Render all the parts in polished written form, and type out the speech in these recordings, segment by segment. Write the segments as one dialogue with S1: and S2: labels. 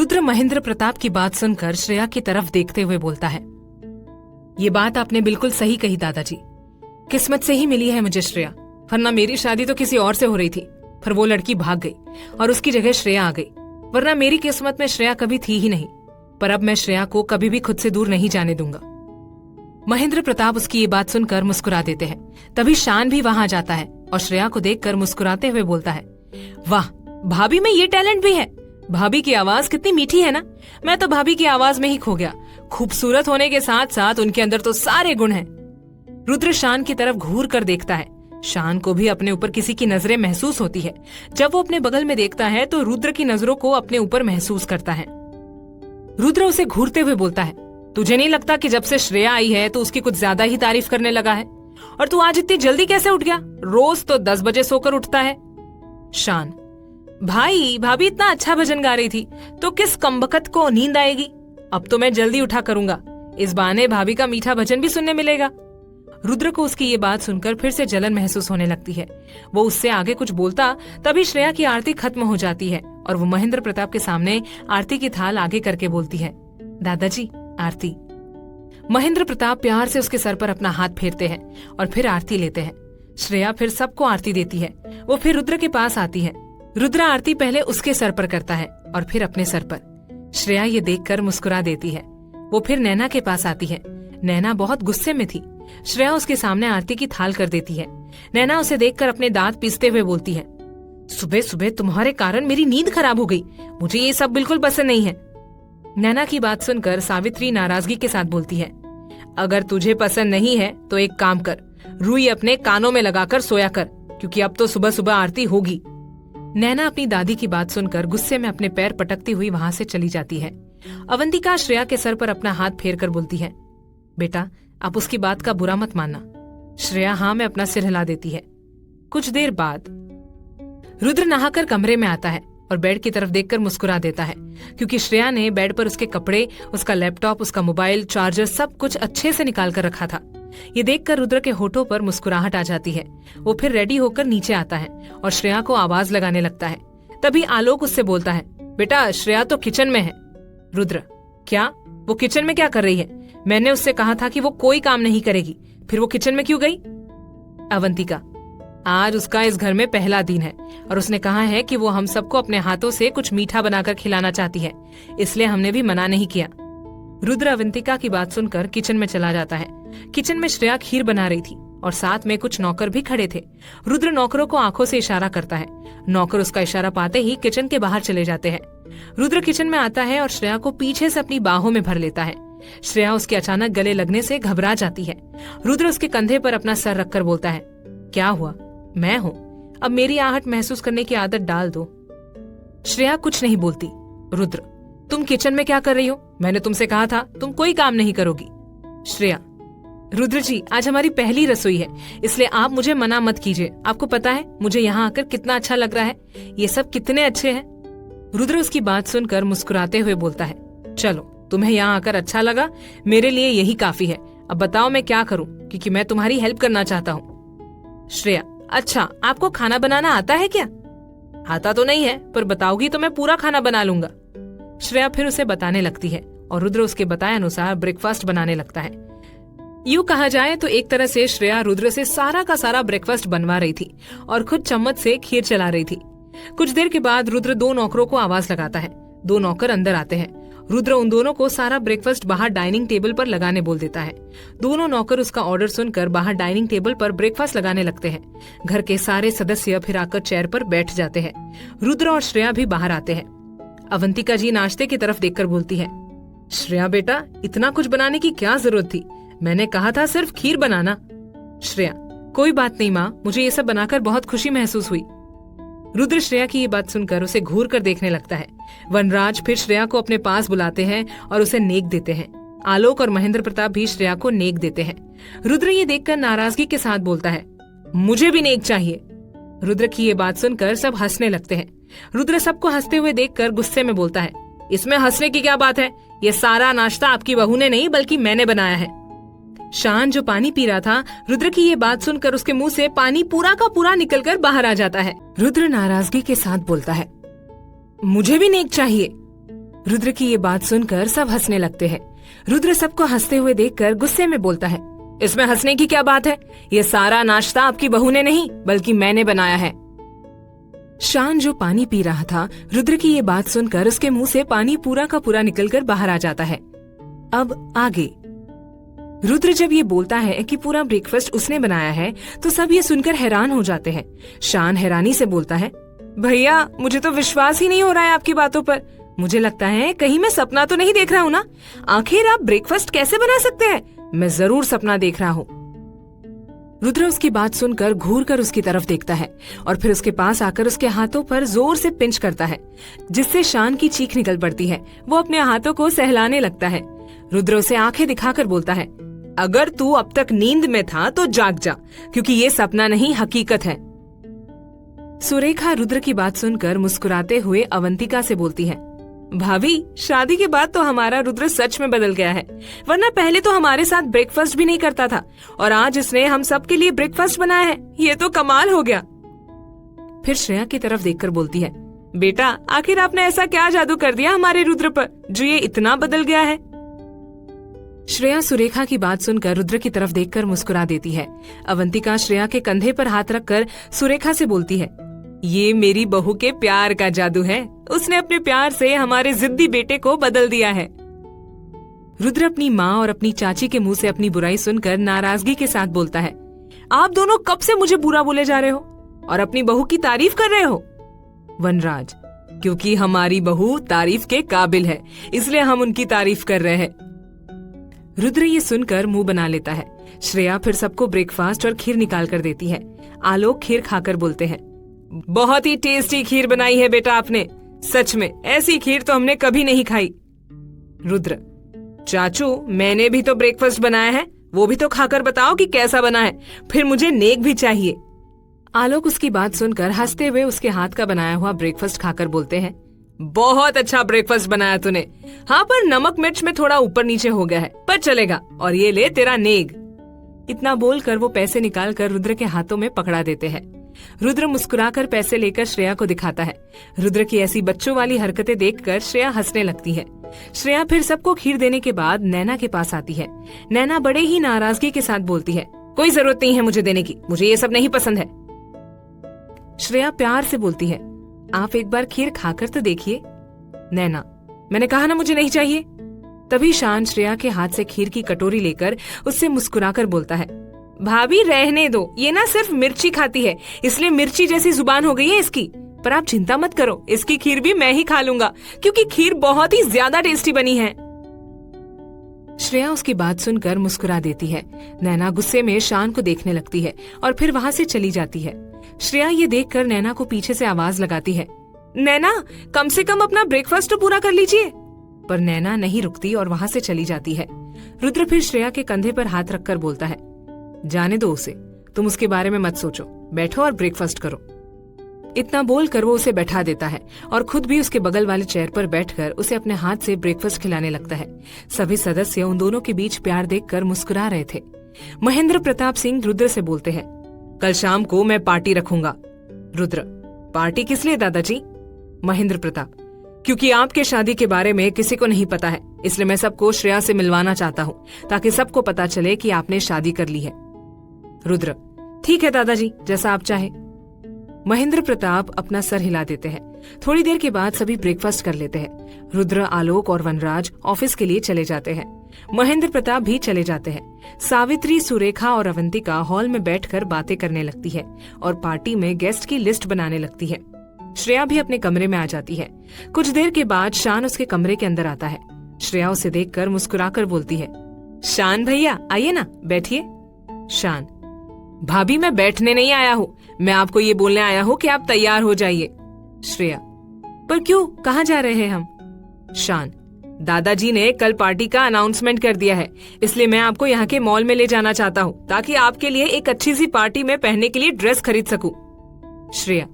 S1: रुद्र महेंद्र प्रताप की बात सुनकर श्रेया की तरफ देखते हुए बोलता है, ये बात आपने बिल्कुल सही कही दादाजी। किस्मत से ही मिली है मुझे श्रेया, वरना मेरी शादी तो किसी और से हो रही थी, पर वो लड़की भाग गई और उसकी जगह श्रेया आ गई। वरना मेरी किस्मत में श्रेया कभी थी ही नहीं। पर अब मैं श्रेया को कभी भी खुद से दूर नहीं जाने दूंगा। महेंद्र प्रताप उसकी ये बात सुनकर मुस्कुरा देते हैं। तभी शान भी वहां जाता है और श्रेया को देखकर मुस्कुराते हुए बोलता है, वाह, भाभी में ये टैलेंट भी है। भाभी की आवाज कितनी मीठी है ना। मैं तो भाभी की आवाज में ही खो गया। खूबसूरत होने के साथ साथ उनके अंदर तो सारे गुण हैं। रुद्र शान की तरफ घूर कर देखता है। शान को भी अपने ऊपर किसी की नजरें महसूस होती है। जब वो अपने बगल में देखता है तो रुद्र की नजरों को अपने ऊपर महसूस करता है। रुद्र उसे घूरते हुए बोलता है, तुझे नहीं लगता कि जब से श्रेया आई है तो उसकी कुछ ज्यादा ही तारीफ करने लगा है? और तू आज इतनी जल्दी कैसे उठ गया? रोज तो 10 बजे सोकर उठता है। शान, भाई, भाभी इतना अच्छा भजन गा रही थी तो किस कमबख्त को नींद आएगी? अब तो मैं जल्दी उठा करूंगा। इस बहाने भाभी का मीठा भजन भी सुनने मिलेगा। रुद्र को उसकी ये बात सुनकर फिर से जलन महसूस होने लगती है। वो उससे आगे कुछ बोलता तभी श्रेया की आरती खत्म हो जाती है और वो महेंद्र प्रताप के सामने आरती की थाल आगे करके बोलती है, दादाजी, आरती। महेंद्र प्रताप प्यार से उसके सर पर अपना हाथ फेरते हैं और फिर आरती लेते हैं। श्रेया फिर सबको आरती देती है। वो फिर रुद्र के पास आती है। रुद्र आरती पहले उसके सर पर करता है और फिर अपने सर पर। श्रेया ये देखकर मुस्कुरा देती है। वो फिर नैना के पास आती है। नैना बहुत गुस्से में थी। श्रेया उसके सामने आरती की थाल कर देती है। नैना उसे देखकर अपने दांत पीसते हुए बोलती है, सुबह सुबह तुम्हारे कारण मेरी नींद खराब हो गई। मुझे ये सब बिल्कुल पसंद नहीं है। नैना की बात सुनकर सावित्री नाराजगी के साथ बोलती है, अगर तुझे पसंद नहीं है तो एक काम कर, रुई अपने कानों में लगाकर सोया कर, क्योंकि अब तो सुबह सुबह आरती होगी। नैना अपनी दादी की बात सुनकर गुस्से में अपने पैर पटकती हुई वहां से चली जाती है। अवंतिका श्रेया के सर पर अपना हाथ फेर कर बोलती है, बेटा, आप उसकी बात का बुरा मत मानना। श्रेया हाँ में अपना सिर हिला देती है। कुछ देर बाद रुद्र नहाकर कमरे में आता है और बेड की तरफ देखकर मुस्कुरा देता है, क्योंकि श्रेया ने बेड पर उसके कपड़े, उसका लैपटॉप, उसका मोबाइल, चार्जर सब कुछ अच्छे से निकाल कर रखा था। ये देखकर रुद्र के होठों पर मुस्कुराहट आ जाती है। वो फिर रेडी होकर नीचे आता है और श्रेया को आवाज लगाने लगता है। तभी आलोक उससे बोलता है, बेटा, श्रेया तो किचन में है। रुद्र, क्या? वो किचन में क्या कर रही है? मैंने उससे कहा था कि वो कोई काम नहीं करेगी, फिर वो किचन में क्यों गई? अवंतिका, आज उसका इस घर में पहला दिन है और उसने कहा है कि वो हम सबको अपने हाथों से कुछ मीठा बनाकर खिलाना चाहती है, इसलिए हमने भी मना नहीं किया। रुद्र अवंतिका की बात सुनकर किचन में चला जाता है। किचन में श्रेया खीर बना रही थी और साथ में कुछ नौकर भी खड़े थे। रुद्र नौकरों को आंखों से इशारा करता है। नौकर उसका इशारा पाते ही किचन के बाहर चले जाते हैं। रुद्र किचन में आता है और श्रेया को पीछे से अपनी बाहों में भर लेता है। श्रेया उसके अचानक गले लगने से घबरा जाती है। रुद्र उसके कंधे पर अपना सर रखकर बोलता है, क्या हुआ? मैं हूँ, अब मेरी आहट महसूस करने की आदत डाल दो। श्रेया कुछ नहीं बोलती। रुद्र, तुम किचन में क्या कर रही हो? मैंने तुमसे कहा था तुम कोई काम नहीं करोगी। श्रेया, रुद्र जी, आज हमारी पहली रसोई है, इसलिए आप मुझे मना मत कीजिए। आपको पता है मुझे यहाँ आकर कितना अच्छा लग रहा है। ये सब कितने अच्छे हैं। रुद्र उसकी बात सुनकर मुस्कुराते हुए बोलता है, चलो, तुम्हें यहाँ आकर अच्छा लगा, मेरे लिए यही काफी है। अब बताओ मैं क्या करूँ, क्योंकि मैं तुम्हारी हेल्प करना चाहता हूँ। श्रेया, अच्छा, आपको खाना बनाना आता है क्या? आता तो नहीं है, पर बताओगी तो मैं पूरा खाना बना लूंगा। श्रेया फिर उसे बताने लगती है और रुद्र उसके बताए अनुसार ब्रेकफास्ट बनाने लगता है। यूँ कहा जाए तो एक तरह से श्रेया रुद्र से सारा का सारा ब्रेकफास्ट बनवा रही थी और खुद चम्मच से खीर चला रही थी। कुछ देर के बाद रुद्र 2 नौकरों को आवाज लगाता है। 2 नौकर अंदर आते हैं। रुद्र उन दोनों को सारा ब्रेकफास्ट बाहर डाइनिंग टेबल पर लगाने बोल देता है। दोनों नौकर उसका ऑर्डर सुनकर बाहर डाइनिंग टेबल पर ब्रेकफास्ट लगाने लगते हैं। घर के सारे सदस्य फिर आकर चेयर पर बैठ जाते हैं। रुद्र और श्रेया भी बाहर आते हैं। अवंतिका जी नाश्ते की तरफ देखकर बोलती है, श्रेया बेटा, इतना कुछ बनाने की क्या जरूरत थी? मैंने कहा था सिर्फ खीर बनाना। श्रेया, कोई बात नहीं माँ, मुझे ये सब बनाकर बहुत खुशी महसूस हुई। रुद्र श्रेया की ये बात सुनकर उसे घूर कर देखने लगता है। वनराज फिर श्रेया को अपने पास बुलाते हैं और उसे नेक देते हैं। आलोक और महेंद्र प्रताप भी श्रेया को नेक देते हैं। रुद्र ये देखकर नाराजगी के साथ बोलता है, मुझे भी नेक चाहिए। रुद्र की ये बात सुनकर सब हंसने लगते हैं। रुद्र सबको हंसते हुए देखकर गुस्से में बोलता है, इसमें हंसने की क्या बात है? ये सारा नाश्ता आपकी बहू ने नहीं बल्कि मैंने बनाया है। शान जो पानी पी रहा था, रुद्र की ये बात सुनकर उसके मुंह से पानी पूरा का पूरा निकलकर बाहर आ जाता है। रुद्र नाराजगी के साथ बोलता है, मुझे भी नेक चाहिए। रुद्र की ये बात सुनकर सब हंसने लगते हैं। रुद्र सबको हंसते हुए देखकर गुस्से में बोलता है, इसमें हंसने की क्या बात है? ये सारा नाश्ता आपकी बहू ने नहीं बल्कि मैंने बनाया है। शान जो पानी पी रहा था, रुद्र की ये बात सुनकर उसके मुंह से पानी पूरा का पूरा निकलकर बाहर आ जाता है। अब आगे रुद्र जब ये बोलता है कि पूरा ब्रेकफास्ट उसने बनाया है तो सब ये सुनकर हैरान हो जाते हैं। शान हैरानी से बोलता है, भैया मुझे तो विश्वास ही नहीं हो रहा है आपकी बातों पर। मुझे लगता है कहीं मैं सपना तो नहीं देख रहा हूँ ना? आखिर आप ब्रेकफास्ट कैसे बना सकते हैं? मैं जरूर सपना देख रहा हूँ। रुद्र उसकी बात सुनकर घूर कर उसकी तरफ देखता है और फिर उसके पास आकर उसके हाथों पर जोर से पिंच करता है, जिससे शान की चीख निकल पड़ती है। वो अपने हाथों को सहलाने लगता है। रुद्र उसे आंखें दिखाकर बोलता है, अगर तू अब तक नींद में था तो जाग जा, क्योंकि ये सपना नहीं हकीकत है। सुरेखा रुद्र की बात सुनकर मुस्कुराते हुए अवंतिका से बोलती है, भाभी शादी के बाद तो हमारा रुद्र सच में बदल गया है, वरना पहले तो हमारे साथ ब्रेकफास्ट भी नहीं करता था और आज इसने हम सब के लिए ब्रेकफास्ट बनाया है। ये तो कमाल हो गया। फिर श्रेया की तरफ देखकर बोलती है, बेटा आखिर आपने ऐसा क्या जादू कर दिया हमारे रुद्र पर जो ये इतना बदल गया है? श्रेया सुरेखा की बात सुनकर रुद्र की तरफ देखकर मुस्कुरा देती है। अवंतिका श्रेया के कंधे पर हाथ रखकर सुरेखा से बोलती है, ये मेरी बहू के प्यार का जादू है। उसने अपने प्यार से हमारे जिद्दी बेटे को बदल दिया है। रुद्र अपनी माँ और अपनी चाची के मुंह से अपनी बुराई सुनकर नाराजगी के साथ बोलता है, आप दोनों कब से मुझे बुरा बोले जा रहे हो और अपनी बहू की तारीफ कर रहे हो? वनराज, क्योंकि हमारी बहू तारीफ के काबिल है इसलिए हम उनकी तारीफ कर रहे हैं। रुद्र ये सुनकर मुंह बना लेता है। श्रेया फिर सबको ब्रेकफास्ट और खीर निकाल कर देती है। आलोक खीर खाकर बोलते हैं, बहुत ही टेस्टी खीर बनाई है बेटा आपने, सच में ऐसी खीर तो हमने कभी नहीं खाई। रुद्र, चाचू मैंने भी तो ब्रेकफास्ट बनाया है, वो भी तो खाकर बताओ कि कैसा बना है, फिर मुझे नेक भी चाहिए। आलोक उसकी बात सुनकर हंसते हुए उसके हाथ का बनाया हुआ ब्रेकफास्ट खाकर बोलते हैं, बहुत अच्छा ब्रेकफास्ट बनाया तूने। हाँ पर नमक मिर्च में थोड़ा ऊपर नीचे हो गया है, पर चलेगा, और ये ले तेरा नेग। इतना बोलकर वो पैसे निकालकर रुद्र के हाथों में पकड़ा देते हैं। रुद्र मुस्कुराकर पैसे लेकर श्रेया को दिखाता है। रुद्र की ऐसी बच्चों वाली हरकतें देखकर श्रेया हंसने लगती है। श्रेया फिर सबको खीर देने के बाद नैना के पास आती है। नैना बड़े ही नाराजगी के साथ बोलती है, कोई जरूरत नहीं है मुझे देने की, मुझे ये सब नहीं पसंद है। श्रेया प्यार से बोलती है, आप एक बार खीर खाकर तो देखिए। नैना, मैंने कहा ना मुझे नहीं चाहिए। तभी शान श्रेया के हाथ से खीर की कटोरी लेकर उससे मुस्कुराकर बोलता है, भाभी रहने दो, ये ना सिर्फ मिर्ची खाती है इसलिए मिर्ची जैसी जुबान हो गई है इसकी, पर आप चिंता मत करो, इसकी खीर भी मैं ही खा लूंगा क्योंकि खीर बहुत ही ज्यादा टेस्टी बनी है। श्रेया उसकी बात सुनकर मुस्कुरा देती है। नैना गुस्से में शान को देखने लगती है और फिर वहाँ से चली जाती है। श्रेया ये देखकर नैना को पीछे से आवाज लगाती है, नैना कम से कम अपना ब्रेकफास्ट तो पूरा कर लीजिए। पर नैना नहीं रुकती और वहाँ से चली जाती है। रुद्र फिर श्रेया के कंधे पर हाथ रखकर बोलता है, जाने दो उसे, तुम उसके बारे में मत सोचो, बैठो और ब्रेकफास्ट करो। इतना बोलकर वो उसे बैठा देता है और खुद भी उसके बगल वाले चेयर पर बैठकर उसे अपने हाथ से ब्रेकफास्ट खिलाने लगता है। सभी सदस्य उन दोनों के बीच प्यार देखकर मुस्कुरा रहे थे। महेंद्र प्रताप सिंह रुद्र से बोलते हैं, कल शाम को मैं पार्टी रखूंगा। रुद्र, पार्टी किस लिए दादाजी? महेंद्र प्रताप, क्योंकि आपके शादी के बारे में किसी को नहीं पता है, इसलिए मैं सबको श्रेया से मिलवाना चाहता हूँ ताकि सबको पता चले कि आपने शादी कर ली है। रुद्र, ठीक है दादाजी, जैसा आप चाहे। महेंद्र प्रताप अपना सर हिला देते हैं। थोड़ी देर के बाद सभी ब्रेकफास्ट कर लेते हैं। रुद्र, आलोक और वनराज ऑफिस के लिए चले जाते हैं। महेंद्र प्रताप भी चले जाते हैं। सावित्री, सुरेखा और अवंतिका हॉल में बैठकर बातें करने लगती है और पार्टी में गेस्ट की लिस्ट बनाने लगती है। श्रेया भी अपने कमरे में आ जाती है। कुछ देर के बाद शान उसके कमरे के अंदर आता है। श्रेया उसे देखकर मुस्कुराकर बोलती है, शान भैया आइए ना, बैठिए। शान, भाभी मैं बैठने नहीं आया हूँ, मैं आपको ये बोलने आया हूँ कि आप तैयार हो जाइए। श्रेया, पर क्यों, कहाँ जा रहे हैं हम? शान, दादाजी ने कल पार्टी का अनाउंसमेंट कर दिया है, इसलिए मैं आपको यहाँ के मॉल में ले जाना चाहता हूँ ताकि आपके लिए एक अच्छी सी पार्टी में पहनने के लिए ड्रेस खरीद सकूं। श्रेया,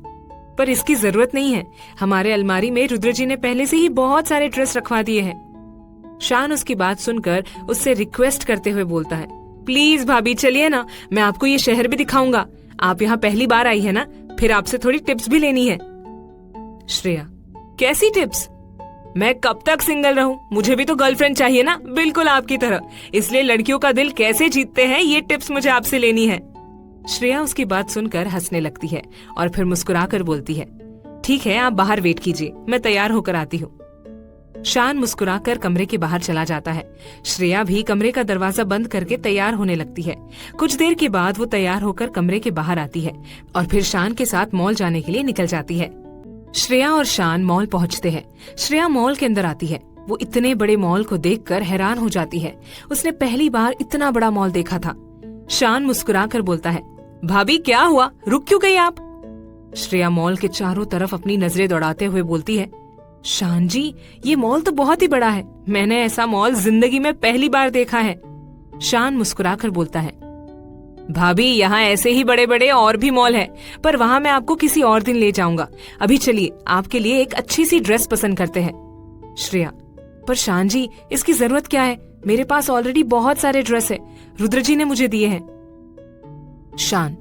S1: पर इसकी जरूरत नहीं है, हमारे अलमारी में रुद्र जी ने पहले से ही बहुत सारे ड्रेस रखवा दिए हैं। शान उसकी बात सुनकर उससे रिक्वेस्ट करते हुए बोलता है, प्लीज भाभी चलिए ना, मैं आपको ये शहर भी दिखाऊंगा। आप यहाँ पहली बार आई है ना, फिर आपसे थोड़ी टिप्स भी लेनी है। श्रेया, कैसी टिप्स? मैं कब तक सिंगल रहूं? मुझे भी तो गर्लफ्रेंड चाहिए ना, बिल्कुल आपकी तरह। इसलिए लड़कियों का दिल कैसे जीतते हैं ये टिप्स मुझे आपसे लेनी है। श्रेया उसकी बात सुनकर हंसने लगती है और फिर मुस्कुराकर बोलती है, ठीक है, आप बाहर वेट कीजिए, मैं तैयार होकर आती हूँ। शान मुस्कुराकर कमरे के बाहर चला जाता है। श्रेया भी कमरे का दरवाजा बंद करके तैयार होने लगती है। कुछ देर के बाद वो तैयार होकर कमरे के बाहर आती है और फिर शान के साथ मॉल जाने के लिए निकल जाती है। श्रेया और शान मॉल पहुंचते हैं। श्रेया मॉल के अंदर आती है। वो इतने बड़े मॉल को देखकर हैरान हो जाती है। उसने पहली बार इतना बड़ा मॉल देखा था। शान मुस्कुराकर बोलता है, भाभी क्या हुआ, रुक क्यों गई आप? श्रेया मॉल के चारों तरफ अपनी नजरें दौड़ाते हुए बोलती है, शान जी, ये मॉल तो बहुत ही बड़ा है। मैंने ऐसा मॉल जिंदगी में पहली बार देखा है। शान मुस्कुराकर बोलता है, भाभी यहाँ ऐसे ही बड़े बड़े और भी मॉल है, पर वहाँ मैं आपको किसी और दिन ले जाऊंगा। अभी चलिए, आपके लिए एक अच्छी सी ड्रेस पसंद करते हैं। श्रेया, पर शान जी, इसकी जरूरत क्या है? मेरे पास ऑलरेडी बहुत सारे ड्रेस है, रुद्र जी ने मुझे दिए हैं। शान,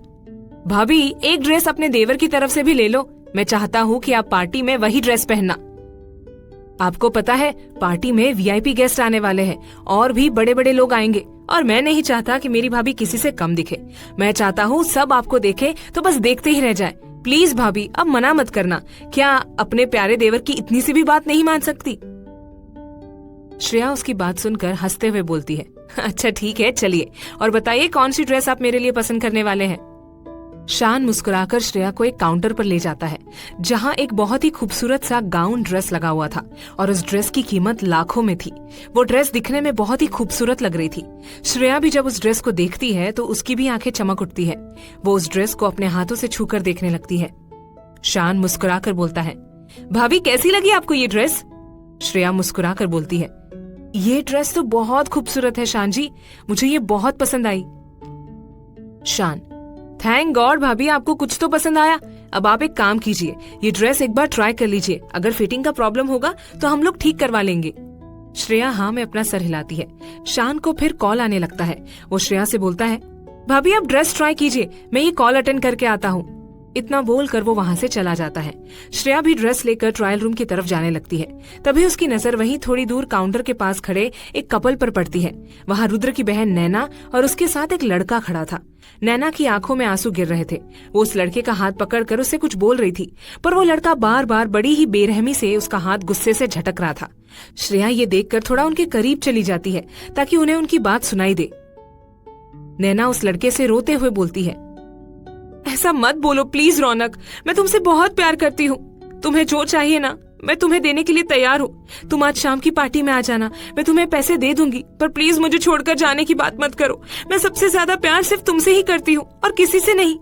S1: भाभी एक ड्रेस अपने देवर की तरफ से भी ले लो। मैं चाहता हूँ कि आप पार्टी में वही ड्रेस पहनना। आपको पता है, पार्टी में वीआईपी गेस्ट आने वाले हैं और भी बड़े बड़े लोग आएंगे, और मैं नहीं चाहता कि मेरी भाभी किसी से कम दिखे। मैं चाहता हूँ सब आपको देखे तो बस देखते ही रह जाए। प्लीज भाभी, अब मना मत करना। क्या अपने प्यारे देवर की इतनी सी भी बात नहीं मान सकती? श्रेया उसकी बात सुनकर हंसते हुए बोलती है, अच्छा ठीक है, चलिए और बताइए कौन सी ड्रेस आप मेरे लिए पसंद करने वाले हैं। शान मुस्कुराकर श्रेया को एक काउंटर पर ले जाता है जहां एक बहुत ही खूबसूरत सा गाउन ड्रेस लगा हुआ था और उस ड्रेस की कीमत लाखों में थी। वो ड्रेस दिखने में बहुत ही खूबसूरत लग रही थी। श्रेया भी जब उस ड्रेस को देखती है तो उसकी भी आंखें चमक उठती है। वो उस ड्रेस को अपने हाथों से छूकर देखने लगती है। शान मुस्कुराकर बोलता है, भाभी कैसी लगी आपको ये ड्रेस? श्रेया मुस्कुराकर बोलती है, ये ड्रेस तो बहुत खूबसूरत है शान जी, मुझे ये बहुत पसंद आई। शान, थैंक गॉड भाभी, आपको कुछ तो पसंद आया। अब आप एक काम कीजिए, ये ड्रेस एक बार ट्राई कर लीजिए। अगर फिटिंग का प्रॉब्लम होगा तो हम लोग ठीक करवा लेंगे। श्रेया हाँ में अपना सर हिलाती है। शान को फिर कॉल आने लगता है। वो श्रेया से बोलता है, भाभी आप ड्रेस ट्राई कीजिए, मैं ये कॉल अटेंड करके आता हूँ। इतना बोलकर वो वहाँ से चला जाता है। श्रेया भी ड्रेस लेकर ट्रायल रूम की तरफ जाने लगती है। तभी उसकी नजर वहीं थोड़ी दूर काउंटर के पास खड़े एक कपल पर पड़ती है। वहाँ रुद्र की बहन नैना और उसके साथ एक लड़का खड़ा था। नैना की आंखों में आंसू गिर रहे थे। वो उस लड़के का हाथ पकड़कर उससे कुछ बोल रही थी, पर वो लड़का बार बार बड़ी ही बेरहमी से उसका हाथ गुस्से से झटक रहा था। श्रेया ये देखकर थोड़ा उनके करीब चली जाती है ताकि उन्हें उनकी बात सुनाई दे। नैना उस लड़के से रोते हुए बोलती है, ऐसा मत बोलो प्लीज रौनक, मैं तुमसे बहुत प्यार करती हूँ। तुम्हें जो चाहिए ना, मैं तुम्हें देने के लिए तैयार हूँ। तुम आज शाम की पार्टी में आ जाना, मैं तुम्हें पैसे दे दूंगी, पर प्लीज मुझे छोड़कर जाने की बात मत करो। मैं सबसे ज्यादा प्यार सिर्फ तुमसे ही करती हूँ और किसी से नहीं।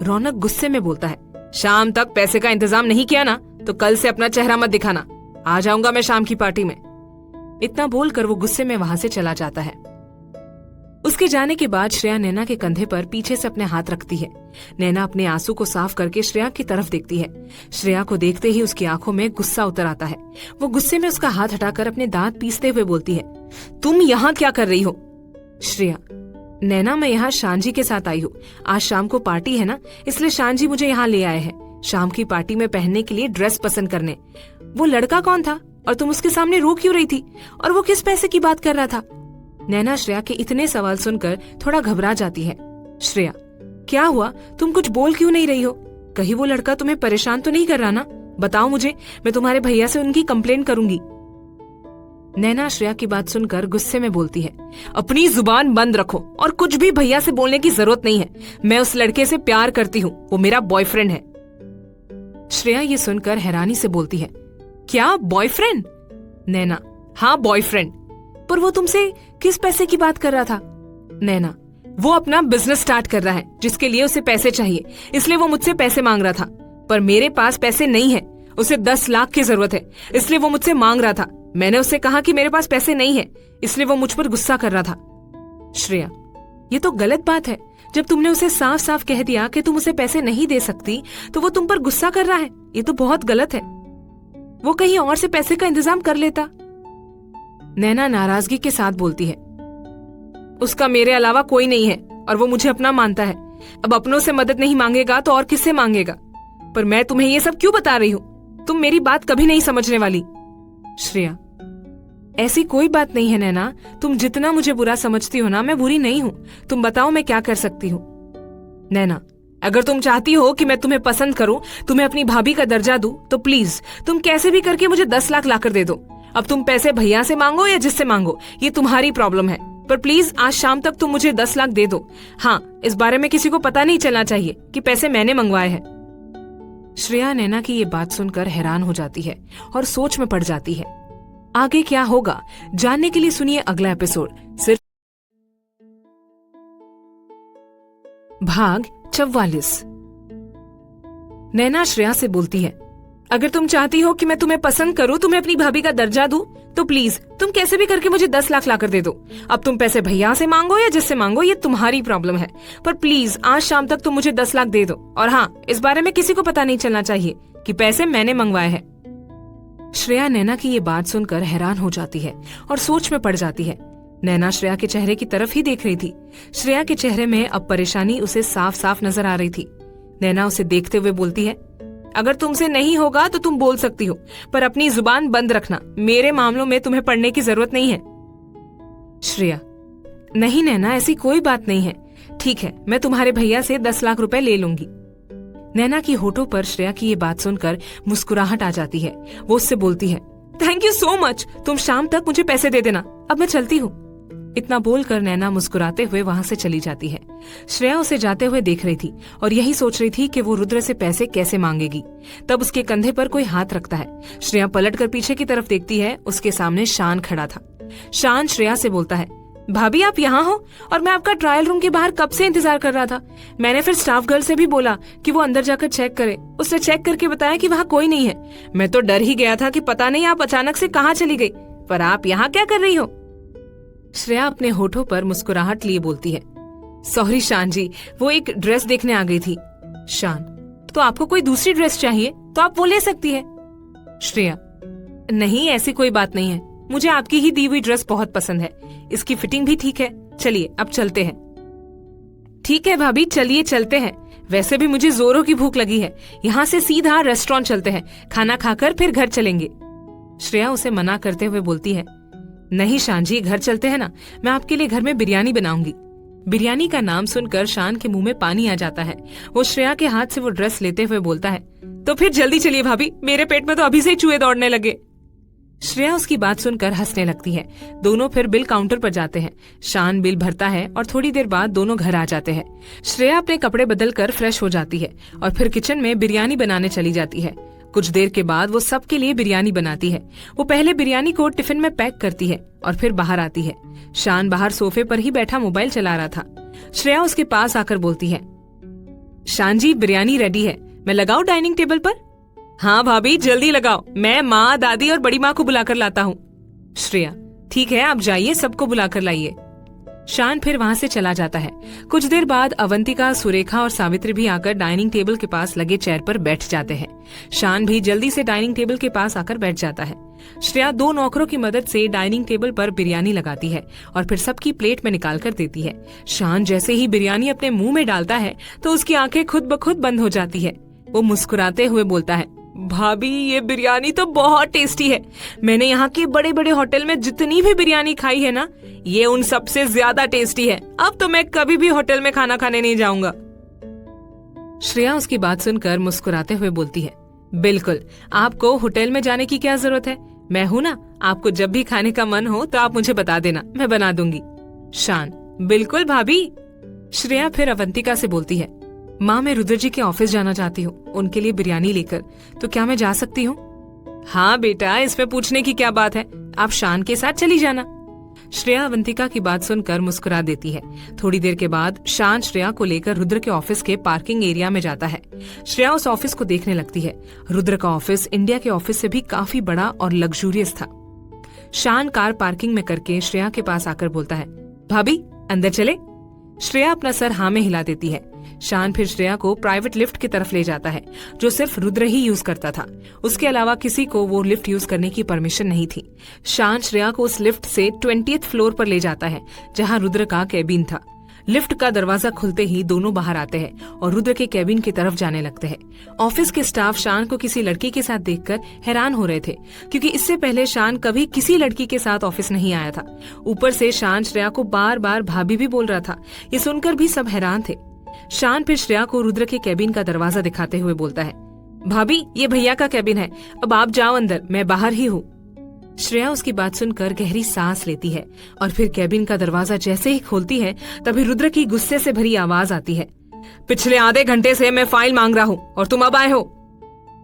S1: रौनक गुस्से में बोलता है, शाम तक पैसे का इंतजाम नहीं किया ना तो कल से अपना चेहरा मत दिखाना। आ जाऊंगा मैं शाम की पार्टी में। इतना बोलकर वो गुस्से में वहां से चला जाता है। उसके जाने के बाद श्रेया नैना के कंधे पर पीछे से अपने हाथ रखती है। नैना अपने आंसू को साफ करके श्रेया की तरफ देखती है। श्रेया को देखते ही उसकी आंखों में गुस्सा उतर आता है। वो गुस्से में उसका हाथ हटाकर अपने दांत पीसते हुए बोलती है, तुम यहाँ क्या कर रही हो? श्रेया, नैना मैं यहाँ शान जी के साथ आई हूँ। आज शाम को पार्टी है ना, इसलिए शान जी मुझे यहाँ ले आए हैं शाम की पार्टी में पहनने के लिए ड्रेस पसंद करने। वो लड़का कौन था और तुम उसके सामने रो क्यों रही थी, और वो किस पैसे की बात कर रहा था? नैना श्रेया के इतने सवाल सुनकर थोड़ा घबरा जाती है। श्रेया, क्या हुआ, तुम कुछ बोल क्यों नहीं रही हो? कहीं वो लड़का तुम्हें परेशान तो नहीं कर रहा ना? बताओ मुझे, मैं तुम्हारे भैया से उनकी कंप्लेंट करूंगी। नैना श्रेया की बात सुनकर गुस्से में बोलती है, अपनी जुबान बंद रखो और कुछ भी भैया से बोलने की जरूरत नहीं है। मैं उस लड़के से प्यार करती हूँ, वो मेरा बॉयफ्रेंड है। श्रेया ये सुनकर हैरानी से बोलती है, क्या बॉयफ्रेंड? नैना, हाँ बॉयफ्रेंड। पर वो तुमसे किस पैसे की बात कर रहा था? नैना, वो अपना बिजनेस स्टार्ट कर रहा है जिसके लिए उसे पैसे चाहिए, इसलिए वो मुझसे पैसे मांग रहा था। पर मेरे पास पैसे नहीं है, उसे 10 लाख की जरूरत है, इसलिए वो मुझसे मांग रहा था। मैंने उससे कहा कि मेरे पास पैसे नहीं है, इसलिए वो मुझ पर गुस्सा कर रहा था। श्रेया, ये तो गलत बात है। जब तुमने उसे साफ साफ कह दिया कि तुम उसे पैसे नहीं दे सकती तो वो तुम पर गुस्सा कर रहा है। ये तो बहुत गलत है। वो कहीं और से पैसे का इंतजाम कर लेता। नैना नाराजगी के साथ बोलती है, उसका मेरे अलावा कोई नहीं है और वो मुझे अपना मानता है। अब अपनों से मदद नहीं मांगेगा तो और किससे मांगेगा? पर मैं तुम्हें ये सब क्यों बता रही हूँ? तुम मेरी बात कभी नहीं समझने वाली। श्रेया, ऐसी कोई बात नहीं है नैना, तुम जितना मुझे बुरा समझती हो ना, मैं बुरी नहीं हूँ। तुम बताओ मैं क्या कर सकती हूँ। नैना, अगर तुम चाहती हो कि मैं तुम्हें पसंद करूं, तुम्हें अपनी भाभी का दर्जा दूं, तो प्लीज तुम कैसे भी करके मुझे 10 लाख लाकर दे दो। अब तुम पैसे भैया से मांगो या जिससे मांगो, ये तुम्हारी प्रॉब्लम है, पर प्लीज आज शाम तक तुम मुझे 10 लाख दे दो। हाँ, इस बारे में किसी को पता नहीं चलना चाहिए कि पैसे मैंने मंगवाए हैं। श्रेया नैना की ये बात सुनकर हैरान हो जाती है और सोच में पड़ जाती है। आगे क्या होगा जानने के लिए सुनिए अगला एपिसोड सिर्फ भाग 44। नैना श्रेया से बोलती है, अगर तुम चाहती हो कि मैं तुम्हें पसंद करूं, तुम्हें अपनी भाभी का दर्जा दूं, तो प्लीज तुम कैसे भी करके मुझे 10 लाख लाकर दे दो। अब तुम पैसे भैया से मांगो या जिससे मांगो, ये तुम्हारी प्रॉब्लम है, पर प्लीज आज शाम तक तुम मुझे 10 लाख दे दो। और हाँ, इस बारे में किसी को पता नहीं चलना चाहिए कि पैसे मैंने मंगवाए हैं। श्रेया नैना की ये बात सुनकर हैरान हो जाती है और सोच में पड़ जाती है। नैना श्रेया के चेहरे की तरफ ही देख रही थी। श्रेया के चेहरे में अब परेशानी उसे साफ साफ नजर आ रही थी। नैना उसे देखते हुए बोलती है, अगर तुमसे नहीं होगा तो तुम बोल सकती हो, पर अपनी जुबान बंद रखना। मेरे मामलों में तुम्हें पढ़ने की जरूरत नहीं है। श्रेया, नहीं नैना, ऐसी कोई बात नहीं है। ठीक है, मैं तुम्हारे भैया से 10 लाख रुपए ले लूंगी। नैना की होठों पर श्रेया की ये बात सुनकर मुस्कुराहट आ जाती है। वो उससे बोलती है, थैंक यू सो मच, तुम शाम तक मुझे पैसे दे देना, अब मैं चलती हूँ। इतना बोलकर नैना मुस्कुराते हुए वहां से चली जाती है। श्रेया उसे जाते हुए देख रही थी और यही सोच रही थी कि वो रुद्र से पैसे कैसे मांगेगी। तब उसके कंधे पर कोई हाथ रखता है। श्रेया पलटकर पीछे की तरफ देखती है, उसके सामने शान खड़ा था। शान श्रेया से बोलता है, भाभी आप यहाँ हो, और मैं आपका ट्रायल रूम के बाहर कब से इंतजार कर रहा था। मैंने फिर स्टाफ गर्ल से भी बोला कि वो अंदर जाकर चेक करे। उसने चेक करके बताया कि वहाँ कोई नहीं है। मैं तो डर ही गया था कि पता नहीं आप अचानक से कहाँ चली गई, पर आप यहाँ क्या कर रही हो। श्रेया अपने होठों पर मुस्कुराहट लिए बोलती है, सॉरी शान जी, वो एक ड्रेस देखने आ गई थी। शान, तो आपको कोई दूसरी ड्रेस चाहिए तो आप वो ले सकती है। श्रेया, नहीं ऐसी कोई बात नहीं है, मुझे आपकी ही दी हुई ड्रेस बहुत पसंद है, इसकी फिटिंग भी ठीक है। चलिए अब चलते हैं। ठीक है भाभी, चलिए चलते हैं। वैसे भी मुझे जोरों की भूख लगी है, यहाँ से सीधा रेस्टोरेंट चलते हैं, खाना खाकर फिर घर चलेंगे। श्रेया उसे मना करते हुए बोलती है, नहीं शान जी, घर चलते हैं ना, मैं आपके लिए घर में बिरयानी बनाऊंगी। बिरयानी का नाम सुनकर शान के मुंह में पानी आ जाता है। वो श्रेया के हाथ से वो ड्रेस लेते हुए बोलता है, तो फिर जल्दी चलिए भाभी, मेरे पेट में तो अभी से ही चूहे दौड़ने लगे। श्रेया उसकी बात सुनकर हंसने लगती है। दोनों फिर बिल काउंटर पर जाते हैं। शान बिल भरता है और थोड़ी देर बाद दोनों घर आ जाते हैं। श्रेया अपने कपड़े बदलकर फ्रेश हो जाती है और फिर किचन में बिरयानी बनाने चली जाती है। कुछ देर के बाद वो सबके लिए बिरयानी बनाती है। वो पहले बिरयानी को टिफिन में पैक करती है और फिर बाहर आती है। शान बाहर सोफे पर ही बैठा मोबाइल चला रहा था। श्रेया उसके पास आकर बोलती है, शान जी बिरयानी रेडी है, मैं लगाऊं डाइनिंग टेबल पर। हाँ भाभी जल्दी लगाओ, मैं माँ, दादी और बड़ी माँ को बुलाकर लाता हूँ। श्रेया, ठीक है आप जाइए, सबको बुलाकर लाइए। शान फिर वहाँ से चला जाता है। कुछ देर बाद अवंतिका, सुरेखा और सावित्री भी आकर डाइनिंग टेबल के पास लगे चेयर पर बैठ जाते हैं। शान भी जल्दी से डाइनिंग टेबल के पास आकर बैठ जाता है। श्रेया 2 नौकरों की मदद से डाइनिंग टेबल पर बिरयानी लगाती है और फिर सबकी प्लेट में निकाल कर देती है। शान जैसे ही बिरयानी अपने मुंह में डालता है तो उसकी आंखें खुद ब खुद बंद हो जाती है। वो मुस्कुराते हुए बोलता है, भाभी ये बिरयानी तो बहुत टेस्टी है। मैंने यहाँ के बड़े बड़े होटल में जितनी भी बिरयानी खाई है ना, ये उन सबसे ज्यादा टेस्टी है। अब तो मैं कभी भी होटल में खाना खाने नहीं जाऊंगा। श्रेया उसकी बात सुनकर मुस्कुराते हुए बोलती है, बिल्कुल, आपको होटल में जाने की क्या जरूरत है, मैं हूँ ना, आपको जब भी खाने का मन हो तो आप मुझे बता देना, मैं बना दूंगी। शान, बिल्कुल भाभी। श्रेया फिर अवंतिका से बोलती है, माँ मैं रुद्र जी के ऑफिस जाना चाहती हूँ, उनके लिए बिरयानी लेकर, तो क्या मैं जा सकती हूँ। हाँ बेटा, इसमें पूछने की क्या बात है, आप शान के साथ चली जाना। श्रेया अवंतिका की बात सुनकर मुस्कुरा देती है। थोड़ी देर के बाद शान श्रेया को लेकर रुद्र के ऑफिस के पार्किंग एरिया में जाता है। श्रेया उस ऑफिस को देखने लगती है। रुद्र का ऑफिस इंडिया के ऑफिस से भी काफी बड़ा और लग्जूरियस था। शान कार पार्किंग में करके श्रेया के पास आकर बोलता है, भाभी अंदर चले। श्रेया अपना सर हाँ में हिला देती है। शान फिर श्रेया को प्राइवेट लिफ्ट की तरफ ले जाता है, जो सिर्फ रुद्र ही यूज करता था। उसके अलावा किसी को वो लिफ्ट यूज करने की परमिशन नहीं थी। शान श्रेया को उस लिफ्ट से 20th फ्लोर पर ले जाता है, जहां रुद्र का कैबिन था। लिफ्ट का दरवाजा खुलते ही दोनों बाहर आते हैं और रुद्र के कैबिन की तरफ जाने लगते हैं। ऑफिस के स्टाफ शान को किसी लड़की के साथ देखकर हैरान हो रहे थे, क्योंकि इससे पहले शान कभी किसी लड़की के साथ ऑफिस नहीं आया था। ऊपर से शान श्रेया को बार बार भाभी भी बोल रहा था। ये सुनकर भी सब हैरान थे। शान फिर श्रेया को रुद्र के कैबिन का दरवाजा दिखाते हुए बोलता है, भाभी ये भैया का कैबिन है, अब आप जाओ अंदर, मैं बाहर ही हूँ। श्रेया उसकी बात सुनकर गहरी सांस लेती है और फिर कैबिन का दरवाजा जैसे ही खोलती है तभी रुद्र की गुस्से से भरी आवाज आती है, पिछले आधे घंटे से मैं फाइल मांग रहा हूँ और तुम अब आए हो।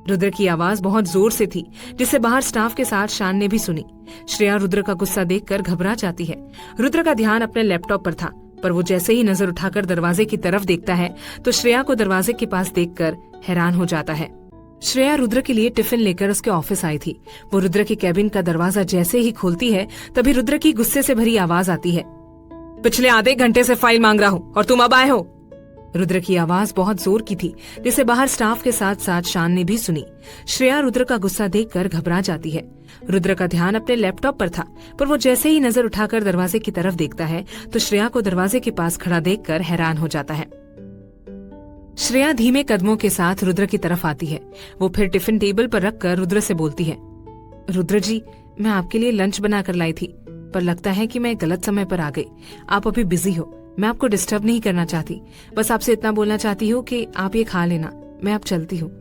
S1: रुद्र की आवाज बहुत जोर से थी, जिसे बाहर स्टाफ के साथ शान ने भी सुनी। श्रेया रुद्र का गुस्सा देखकर घबरा जाती है। रुद्र का ध्यान अपने लैपटॉप पर था, पर वो जैसे ही नजर उठाकर दरवाजे की तरफ देखता है तो श्रेया को दरवाजे के पास देखकर हैरान हो जाता है। श्रेया रुद्र के लिए टिफिन लेकर उसके ऑफिस आई थी। वो रुद्र के कैबिन का दरवाजा जैसे ही खोलती है तभी रुद्र की गुस्से से भरी आवाज आती है, पिछले आधे घंटे से फाइल मांग रहा हूँ और तुम अब आए हो। रुद्र की आवाज बहुत जोर की थी, जिसे बाहर स्टाफ के साथ साथ शान ने भी सुनी। श्रेया रुद्र का गुस्सा देखकर घबरा जाती है। रुद्र का ध्यान अपने लैपटॉप पर था, पर वो जैसे ही नजर उठाकर दरवाजे की तरफ देखता है तो श्रेया को दरवाजे के पास खड़ा देखकर हैरान हो जाता है। श्रेया धीमे कदमों के साथ रुद्र की तरफ आती है। वो फिर टिफिन टेबल पर रखकर रुद्र से बोलती है, रुद्र जी, मैं आपके लिए लंच बनाकर लाई थी, पर लगता है कि मैं गलत समय पर आ गई। आप अभी बिजी हो, मैं आपको डिस्टर्ब नहीं करना चाहती। बस आपसे इतना बोलना चाहती हूँ कि आप ये खा लेना, मैं अब चलती हूँ।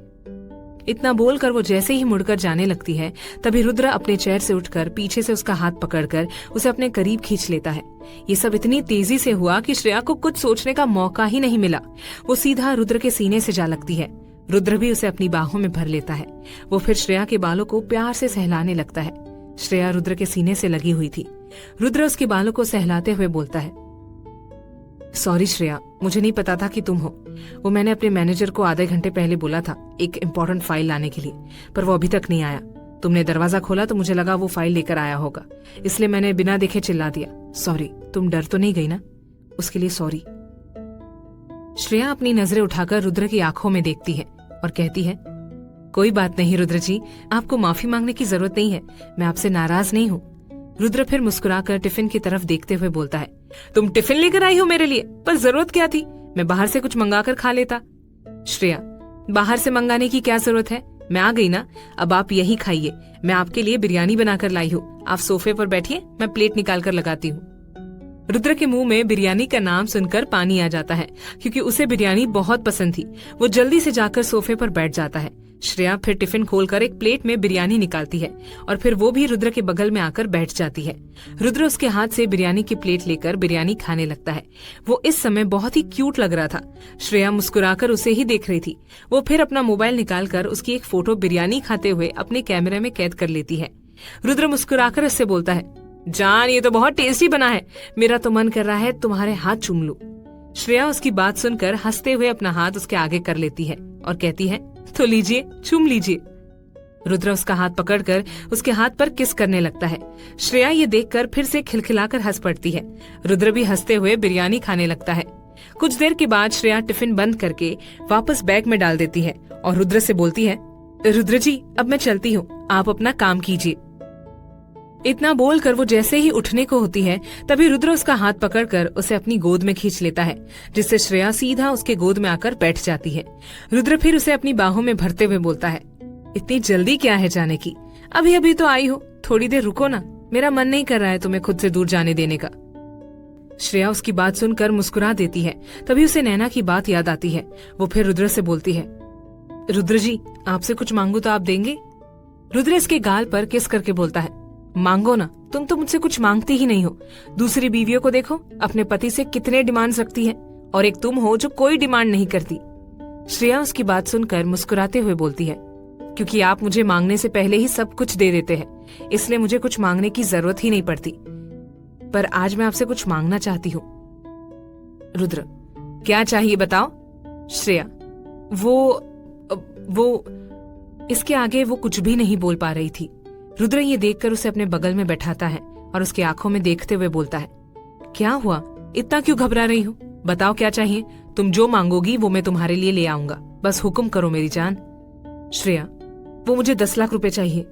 S1: इतना बोलकर वो जैसे ही मुड़कर जाने लगती है तभी रुद्र अपने चेयर से उठकर पीछे से उसका हाथ पकड़कर उसे अपने करीब खींच लेता है। ये सब इतनी तेजी से हुआ कि श्रेया को कुछ सोचने का मौका ही नहीं मिला। वो सीधा रुद्र के सीने से जा लगती है। रुद्र भी उसे अपनी बाहों में भर लेता है। वो फिर श्रेया के बालों को प्यार से सहलाने लगता है। श्रेया रुद्र के सीने से लगी हुई थी। रुद्र उसके बालों को सहलाते हुए बोलता है, सॉरी श्रेया, मुझे नहीं पता था कि तुम हो। वो मैंने अपने मैनेजर को आधे घंटे पहले बोला था एक इम्पोर्टेंट फाइल लाने के लिए, पर वो अभी तक नहीं आया। तुमने दरवाजा खोला तो मुझे लगा वो फाइल लेकर आया होगा, इसलिए मैंने बिना देखे चिल्ला दिया। सॉरी, तुम डर तो नहीं गई ना? उसके लिए सॉरी। श्रेया अपनी नजरें उठाकर रुद्र की आंखों में देखती है और कहती है, कोई बात नहीं रुद्र जी, आपको माफी मांगने की जरूरत नहीं है, मैं आपसे नाराज नहीं हूँ। रुद्र फिर मुस्कुराकर टिफिन की तरफ देखते हुए बोलता है, तुम टिफिन लेकर आई हो मेरे लिए, पर जरूरत क्या थी? मैं बाहर से कुछ मंगाकर खा लेता। श्रेया, बाहर से मंगाने की क्या जरूरत है? मैं आ गई ना, अब आप यही खाइए। मैं आपके लिए बिरयानी बनाकर लाई हूँ। आप सोफे पर बैठिए, मैं प्लेट निकाल कर लगाती हूँ। रुद्र के मुंह में बिरयानी का नाम सुनकर पानी आ जाता है, क्योंकि उसे बिरयानी बहुत पसंद थी। वो जल्दी से जाकर सोफे पर बैठ जाता है। श्रेया फिर टिफिन खोलकर एक प्लेट में बिरयानी निकालती है और फिर वो भी रुद्र के बगल में आकर बैठ जाती है। रुद्र उसके हाथ से बिरयानी की प्लेट लेकर बिरयानी खाने लगता है। वो इस समय बहुत ही क्यूट लग रहा था। श्रेया मुस्कुराकर उसे ही देख रही थी। वो फिर अपना मोबाइल निकालकर उसकी एक फोटो बिरयानी खाते हुए अपने कैमरे में कैद कर लेती है। रुद्र मुस्कुराकर उससे बोलता है, जान, ये तो बहुत टेस्टी बना है, मेरा तो मन कर रहा है तुम्हारे हाथ चूम लूं। श्रेया उसकी बात सुनकर हंसते हुए अपना हाथ उसके आगे कर लेती है और कहती है, तो लीजिए, चूम लीजिए। रुद्र उसका हाथ पकड़कर उसके हाथ पर किस करने लगता है। श्रेया ये देखकर फिर से खिलखिलाकर हंस पड़ती है। रुद्र भी हंसते हुए बिरयानी खाने लगता है। कुछ देर के बाद श्रेया टिफिन बंद करके वापस बैग में डाल देती है और रुद्र से बोलती है, रुद्र जी, अब मैं चलती हूँ, आप अपना काम कीजिए। इतना बोलकर वो जैसे ही उठने को होती है तभी रुद्र उसका हाथ पकड़कर उसे अपनी गोद में खींच लेता है, जिससे श्रेया सीधा उसके गोद में आकर बैठ जाती है। रुद्र फिर उसे अपनी बाहों में भरते हुए बोलता है, इतनी जल्दी क्या है जाने की? अभी अभी तो आई हो, थोड़ी देर रुको ना, मेरा मन नहीं कर रहा है तुम्हें खुद से दूर जाने देने का। श्रेया उसकी बात सुनकर मुस्कुरा देती है। तभी उसे नैना की बात याद आती है। वो फिर रुद्र से बोलती है, रुद्र जी, आपसे कुछ मांगू तो आप देंगे? रुद्र इसके गाल पर किस करके बोलता है, मांगो ना, तुम तो मुझसे कुछ मांगती ही नहीं हो। दूसरी बीवियों को देखो, अपने पति से कितने डिमांड्स रखती है, और एक तुम हो जो कोई डिमांड नहीं करती। श्रेया उसकी बात सुनकर मुस्कुराते हुए बोलती है, क्योंकि आप मुझे मांगने से पहले ही सब कुछ दे देते हैं, इसलिए मुझे कुछ मांगने की जरूरत ही नहीं पड़ती। पर आज मैं आपसे कुछ मांगना चाहती हूँ। रुद्र, क्या चाहिए बताओ? श्रेया, वो इसके आगे वो कुछ भी नहीं बोल पा रही थी। रुद्र ये देखकर उसे अपने बगल में बैठाता है और उसकी आंखों में देखते हुए बोलता है, क्या हुआ, इतना क्यों घबरा रही हो? बताओ क्या चाहिए? तुम जो मांगोगी वो मैं तुम्हारे लिए ले आऊंगा, बस हुक्म करो मेरी जान। श्रेया, वो मुझे 10 लाख रुपए चाहिए।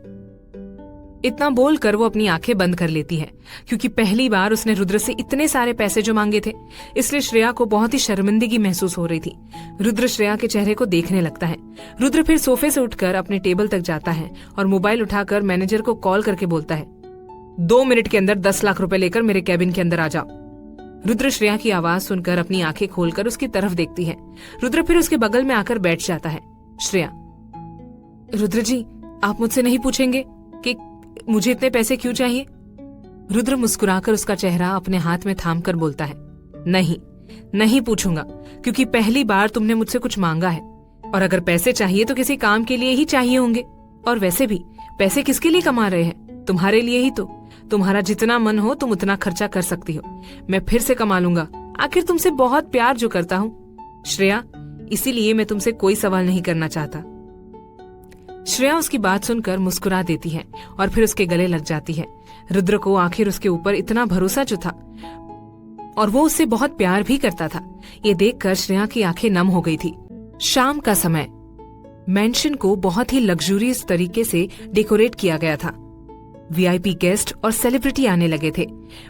S1: इतना बोलकर वो अपनी आंखें बंद कर लेती है, क्योंकि पहली बार उसने रुद्र से इतने सारे पैसे जो मांगे थे, इसलिए श्रेया को बहुत ही शर्मिंदगी महसूस हो रही थी। रुद्र श्रेया के चेहरे को देखने लगता है। रुद्र फिर सोफे से उठकर अपने टेबल तक जाता है और मोबाइल उठाकर मैनेजर को कॉल करके बोलता है, 2 मिनट के अंदर 10 लाख रुपए लेकर मेरे कैबिन के अंदर आ जाओ। रुद्र श्रेया की आवाज सुनकर अपनी आंखें खोलकर उसकी तरफ देखती है। रुद्र फिर उसके बगल में आकर बैठ जाता है। श्रेया, रुद्र जी, आप मुझसे नहीं पूछेंगे कि मुझे इतने पैसे क्यों चाहिए? रुद्र मुस्कुराकर उसका चेहरा अपने हाथ में थामकर बोलता है, नहीं पूछूंगा, क्योंकि पहली बार तुमने मुझसे कुछ मांगा है, और अगर पैसे चाहिए तो किसी काम के लिए ही चाहिए होंगे। और वैसे भी पैसे किसके लिए कमा रहे हैं? तुम्हारे लिए ही तो। तुम्हारा जितना मन हो तुम उतना खर्चा कर सकती हो, मैं फिर से कमा लूंगा। आखिर तुमसे बहुत प्यार जो करता हूँ श्रेया, इसीलिए मैं तुमसे कोई सवाल नहीं करना चाहता। श्रेया उसकी बात सुनकर मुस्कुरा देती है और फिर उसके गले लग जाती है। रुद्र को आखिर उसके ऊपर इतना भरोसा जो था, और वो उससे बहुत प्यार भी करता था, ये देखकर श्रेया की आंखें नम हो गई थी। शाम का समय, मेंशन को बहुत ही लग्जूरियस तरीके से डेकोरेट किया गया था। वीआईपी गेस्ट और सेलिब्रिटी आने लगे थे।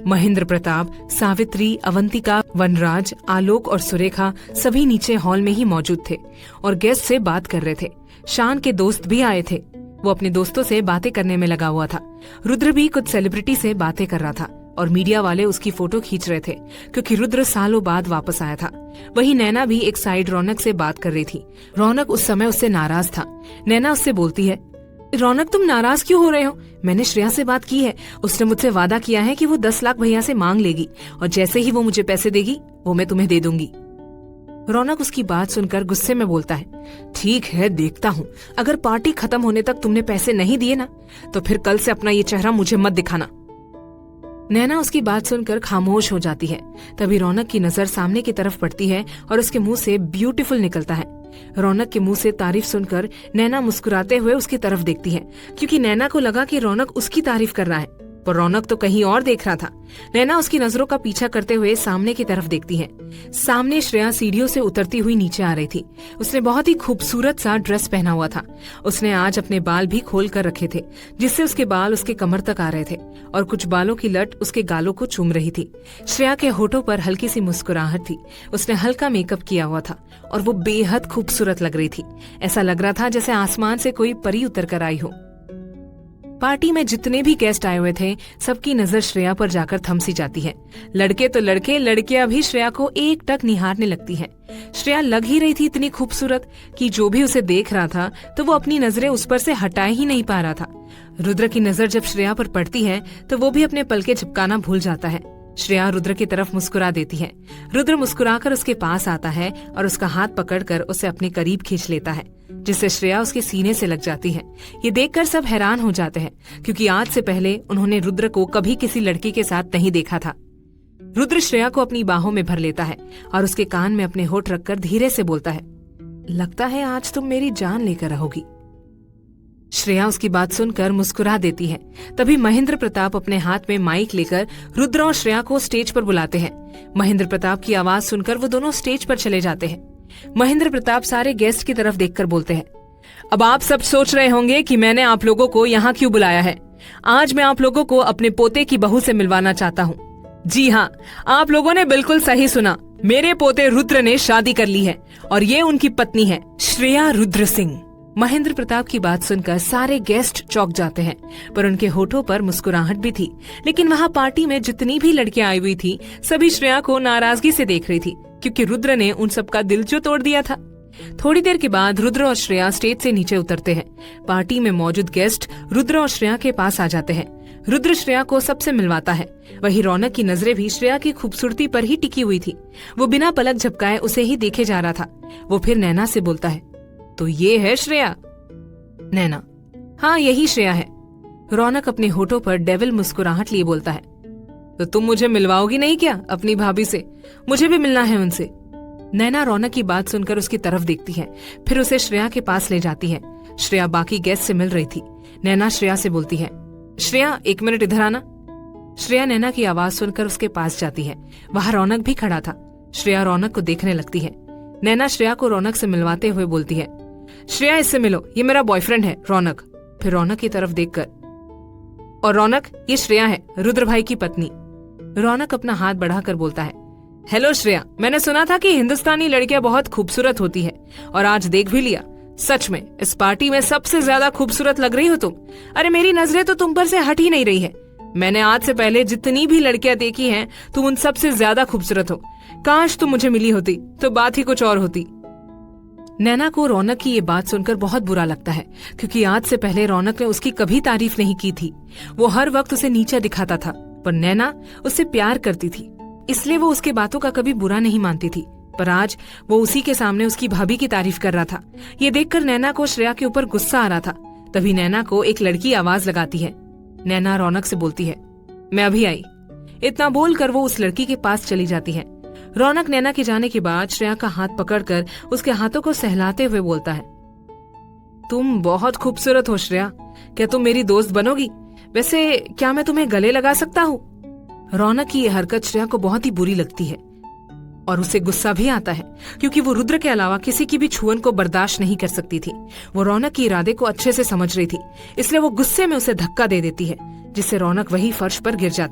S1: महेंद्र प्रताप, सावित्री, अवंतिका, वनराज, आलोक और सुरेखा सभी नीचे हॉल में ही मौजूद थे और गेस्ट से बात कर रहे थे। शान के दोस्त भी आए थे, वो अपने दोस्तों से बातें करने में लगा हुआ था। रुद्र भी कुछ सेलिब्रिटी से बातें कर रहा था और मीडिया वाले उसकी फोटो खींच रहे थे, क्योंकि रुद्र सालों बाद वापस आया था। वहीं नैना भी एक साइड रौनक से बात कर रही थी। रौनक उस समय उससे नाराज था। नैना उससे बोलती है, रौनक तुम नाराज क्यों हो रहे हो? मैंने श्रेया से बात की है, उसने मुझसे वादा किया है कि वो 10 लाख भैया से मांग लेगी और जैसे ही वो मुझे पैसे देगी वो मैं तुम्हें दे दूंगी। रौनक उसकी बात सुनकर गुस्से में बोलता है, ठीक है, देखता हूँ। अगर पार्टी खत्म होने तक तुमने पैसे नहीं दिए ना, तो फिर कल से अपना ये चेहरा मुझे मत दिखाना। नैना उसकी बात सुनकर खामोश हो जाती है। तभी रौनक की नजर सामने की तरफ पड़ती है और उसके मुंह से ब्यूटीफुल निकलता है। रौनक के मुंह से तारीफ सुनकर नैना मुस्कुराते हुए उसकी तरफ देखती है, क्योंकि नैना को लगा कि रौनक उसकी तारीफ कर रहा है, पर रौनक तो कहीं और देख रहा था। नैना उसकी नजरों का पीछा करते हुए सामने की तरफ देखती है। सामने श्रेया सीढ़ियों से उतरती हुई नीचे आ रही थी। उसने बहुत ही खूबसूरत सा ड्रेस पहना हुआ था। उसने आज अपने बाल भी खोल कर रखे थे, जिससे उसके बाल उसके कमर तक आ रहे थे और कुछ बालों की लट उसके गालों को चूम रही थी। श्रेया के होठों पर हल्की सी मुस्कुराहट थी। उसने हल्का मेकअप किया हुआ था और वो बेहद खूबसूरत लग रही थी। ऐसा लग रहा था जैसे आसमान से कोई परी उतर कर आई हो। पार्टी में जितने भी गेस्ट आए हुए थे, सबकी नजर श्रेया पर जाकर थम सी जाती है। लड़के तो लड़के, लड़कियां भी श्रेया को एक टक निहारने लगती हैं। श्रेया लग ही रही थी इतनी खूबसूरत कि जो भी उसे देख रहा था तो वो अपनी नजरें उस पर से हटाए ही नहीं पा रहा था। रुद्र की नजर जब श्रेया पर पड़ती है तो वो भी अपने पलके झपकाना भूल जाता है। श्रेया रुद्र की तरफ मुस्कुरा देती है। रुद्र मुस्कुराकर उसके पास आता है और उसका हाथ पकड़कर उसे अपने करीब खींच लेता है, जिससे श्रेया उसके सीने से लग जाती है। ये देखकर सब हैरान हो जाते हैं, क्योंकि आज से पहले उन्होंने रुद्र को कभी किसी लड़की के साथ नहीं देखा था। रुद्र श्रेया को अपनी बाहों में भर लेता है और उसके कान में अपने होठ रखकर धीरे से बोलता है, लगता है आज तुम मेरी जान लेकर रहोगी। श्रेया उसकी बात सुनकर मुस्कुरा देती है। तभी महेंद्र प्रताप अपने हाथ में माइक लेकर रुद्र और श्रेया को स्टेज पर बुलाते हैं। महेंद्र प्रताप की आवाज सुनकर वो दोनों स्टेज पर चले जाते हैं। महेंद्र प्रताप सारे गेस्ट की तरफ देखकर बोलते हैं, अब आप सब सोच रहे होंगे कि मैंने आप लोगों को यहाँ क्यों बुलाया है। आज मैं आप लोगों को अपने पोते की बहू से मिलवाना चाहता हूँ। जी हाँ, आप लोगों ने बिल्कुल सही सुना, मेरे पोते रुद्र ने शादी कर ली है और ये उनकी पत्नी है, श्रेया रुद्र सिंह। महेंद्र प्रताप की बात सुनकर सारे गेस्ट चौंक जाते हैं, पर उनके होठों पर मुस्कुराहट भी थी। लेकिन वहाँ पार्टी में जितनी भी लड़कियां आई हुई थी, सभी श्रेया को नाराजगी से देख रही थी, क्योंकि रुद्र ने उन सबका दिल जो तोड़ दिया था। थोड़ी देर के बाद रुद्र और श्रेया स्टेज से नीचे उतरते हैं। पार्टी में मौजूद गेस्ट रुद्र और श्रेया के पास आ जाते हैं। रुद्र श्रेया को सबसे मिलवाता है। वही रौनक की नजरें भी श्रेया की खूबसूरती पर ही टिकी हुई थी। वो बिना पलक झपकाए उसे ही देखे जा रहा था। वो फिर नैना से बोलता है, तो ये है श्रेया? नैना, हाँ यही श्रेया है। रौनक अपने होठों पर डेविल मुस्कुराहट लिए बोलता है, तो तुम मुझे मिलवाओगी नहीं क्या अपनी भाभी से? मुझे भी मिलना है उनसे। नैना रौनक की बात सुनकर उसकी तरफ देखती है, फिर उसे श्रेया के पास ले जाती है। श्रेया बाकी गेस्ट से मिल रही थी। नैना श्रेया से बोलती है, श्रेया 1 मिनट इधर आना। श्रेया नैना की आवाज सुनकर उसके पास जाती है। वहाँ रौनक भी खड़ा था। श्रेया रौनक को देखने लगती है। नैना श्रेया को रौनक से मिलवाते हुए बोलती है, श्रेया इससे मिलो, ये मेरा बॉयफ्रेंड है रौनक। फिर रौनक की तरफ देखकर, और रौनक, ये श्रेया है, रुद्र भाई की पत्नी। रौनक अपना हाथ बढ़ाकर बोलता है, हेलो श्रेया, मैंने सुना था कि हिंदुस्तानी लड़कियां बहुत खूबसूरत होती है और आज देख भी लिया। सच में इस पार्टी में सबसे ज्यादा खूबसूरत लग रही हो तुम। अरे मेरी नजरें तो तुम पर से हट ही नहीं रही है। मैंने आज से पहले जितनी भी लड़कियां देखी हैं, तुम उन सबसे ज्यादा खूबसूरत हो। काश तुम मुझे मिली होती तो बात ही कुछ और होती। नैना को रौनक की ये बात सुनकर बहुत बुरा लगता है, क्योंकि आज से पहले रौनक ने उसकी कभी तारीफ नहीं की थी। वो हर वक्त उसे नीचा दिखाता था, पर नैना उससे प्यार करती थी, इसलिए वो उसके बातों का कभी बुरा नहीं मानती थी। पर आज वो उसी के सामने उसकी भाभी की तारीफ कर रहा था। ये देखकर नैना को श्रेया के ऊपर गुस्सा आ रहा था। तभी नैना को एक लड़की आवाज लगाती है। नैना रौनक से बोलती है, मैं अभी आई। इतना बोलकर वो उस लड़की के पास चली जाती है। रौनक नैना के जाने के बाद श्रेया का हाथ पकड़कर उसके हाथों को सहलाते हुए बोलता है, तुम बहुत खूबसूरत हो श्रेया, क्या तुम मेरी दोस्त बनोगी? वैसे क्या मैं तुम्हें गले लगा सकता हूँ? रौनक की यह हरकत श्रेया को बहुत ही बुरी लगती है और उसे गुस्सा भी आता है, क्योंकि वो रुद्र के अलावा किसी की भी छुअन को बर्दाश्त नहीं कर सकती थी। वो रौनक के इरादे को अच्छे से समझ रही थी, इसलिए वो गुस्से में उसे धक्का दे देती है, जिससे रौनक वही फर्श पर गिर जाती है।